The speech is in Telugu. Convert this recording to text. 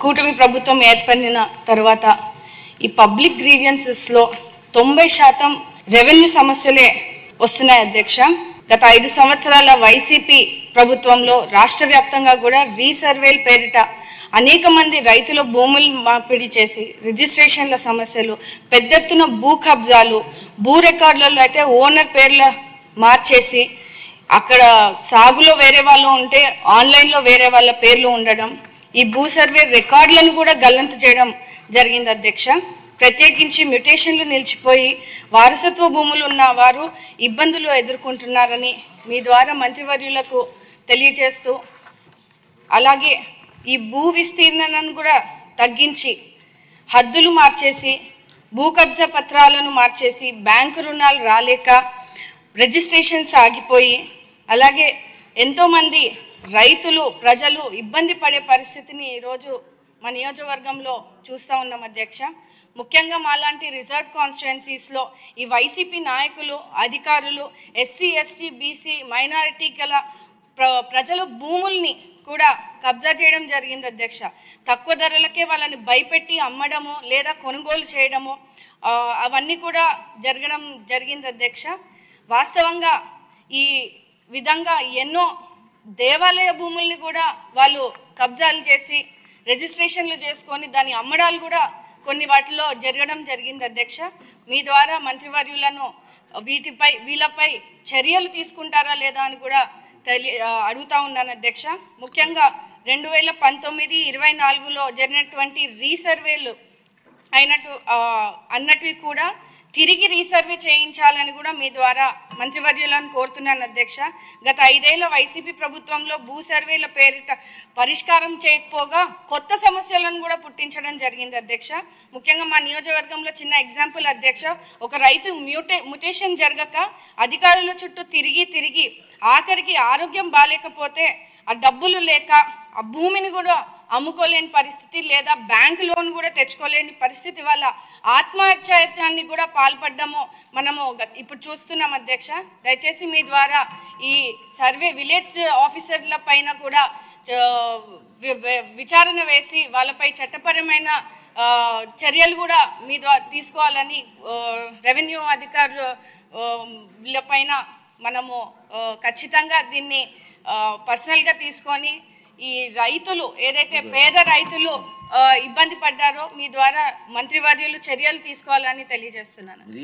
కూటమి ప్రభుత్వం ఏర్పడిన తర్వాత ఈ పబ్లిక్ గ్రీవియన్సెస్లో 90% రెవెన్యూ సమస్యలే వస్తున్నాయి అధ్యక్ష. గత 5 సంవత్సరాల వైసీపీ ప్రభుత్వంలో రాష్ట్ర వ్యాప్తంగా కూడా రీసర్వేల పేరిట అనేక మంది రైతుల భూములు మార్పిడి చేసి రిజిస్ట్రేషన్ల సమస్యలు, పెద్ద ఎత్తున భూ కబ్జాలు, భూ రికార్డులలో అయితే ఓనర్ పేర్ల మార్చేసి అక్కడ సాగులో వేరే వాళ్ళు ఉంటే ఆన్లైన్లో వేరే వాళ్ళ పేర్లు ఉండడం, ఈ భూ సర్వే రికార్డులను కూడా గల్లంతు చేయడం జరిగింది అధ్యక్ష. ప్రత్యేకించి మ్యుటేషన్లు నిలిచిపోయి వారసత్వ భూములు ఉన్న వారు ఇబ్బందులు ఎదుర్కొంటున్నారని మీ ద్వారా మంత్రివర్యులకు తెలియజేస్తూ, అలాగే ఈ భూ విస్తీర్ణను కూడా తగ్గించి హద్దులు మార్చేసి భూ కబ్జా పత్రాలను మార్చేసి బ్యాంకు రుణాలు రాలేక రిజిస్ట్రేషన్స్ ఆగిపోయి అలాగే ఎంతోమంది రైతులు ప్రజలు ఇబ్బంది పడే పరిస్థితిని ఈరోజు మా నియోజకవర్గంలో చూస్తూ ఉన్నాం అధ్యక్ష. ముఖ్యంగా మాలాంటి రిజర్వ్ కాన్స్టిట్యుయెన్సీస్లో ఈ వైసీపీ నాయకులు, అధికారులు ఎస్సీ, ఎస్టీ, బీసీ, మైనారిటీ గల ప్రజల భూముల్ని కూడా కబ్జా చేయడం జరిగింది అధ్యక్ష. తక్కువ ధరలకే వాళ్ళని భయపెట్టి అమ్మడము లేదా కొనుగోలు చేయడము అవన్నీ కూడా జరగడం జరిగింది అధ్యక్ష. వాస్తవంగా ఈ విధంగా ఎన్నో దేవాలయ భూముల్ని కూడా వాళ్ళు కబ్జాలు చేసి రిజిస్ట్రేషన్లు చేసుకొని దాని అమ్మడాలు కూడా కొన్ని వాటిలో జరగడం జరిగింది అధ్యక్ష. మీ ద్వారా మంత్రివర్యులను వీళ్ళపై చర్యలు తీసుకుంటారా లేదా అని కూడా అడుగుతా ఉన్నాను అధ్యక్ష. ముఖ్యంగా 2019-24లో జరిగినటువంటి రీసర్వేలు అన్నట్టు కూడా తిరిగి రీసర్వే చేయించాలని కూడా మీ ద్వారా మంత్రివర్యులను కోరుతున్నాను అధ్యక్ష. గత 5 ఏళ్ల వైసీపీ ప్రభుత్వంలో భూ సర్వేల పేరిట పరిష్కారం చేయకపోగా కొత్త సమస్యలను కూడా పుట్టించడం జరిగింది అధ్యక్ష. ముఖ్యంగా మా నియోజకవర్గంలో చిన్న ఎగ్జాంపుల్ అధ్యక్ష, ఒక రైతు మ్యుటేషన్ జరగక అధికారుల చుట్టూ తిరిగి ఆఖరికి ఆరోగ్యం బాగాలేకపోతే ఆ డబ్బులు లేక ఆ భూమిని కూడా అమ్ముకోలేని పరిస్థితి లేదా బ్యాంక్ లోన్ కూడా తెచ్చుకోలేని పరిస్థితి వల్ల ఆత్మహత్యాన్ని కూడా పాల్పడ్డము మనము ఇప్పుడు చూస్తున్నాం అధ్యక్ష. దయచేసి మీ ద్వారా ఈ సర్వే విలేజ్ ఆఫీసర్ల పైన కూడా విచారణ వేసి వాళ్ళపై చట్టపరమైన చర్యలు కూడా మీ ద్వారా తీసుకోవాలని రెవెన్యూ అధికారుల పైన మనము ఖచ్చితంగా దీన్ని పర్సనల్గా తీసుకొని ఈ రైతులు ఏదైతే పేద రైతులు ఇబ్బంది పడ్డారో మీ ద్వారా మంత్రివర్యులు చర్యలు తీసుకోవాలని తెలియజేస్తున్నాను.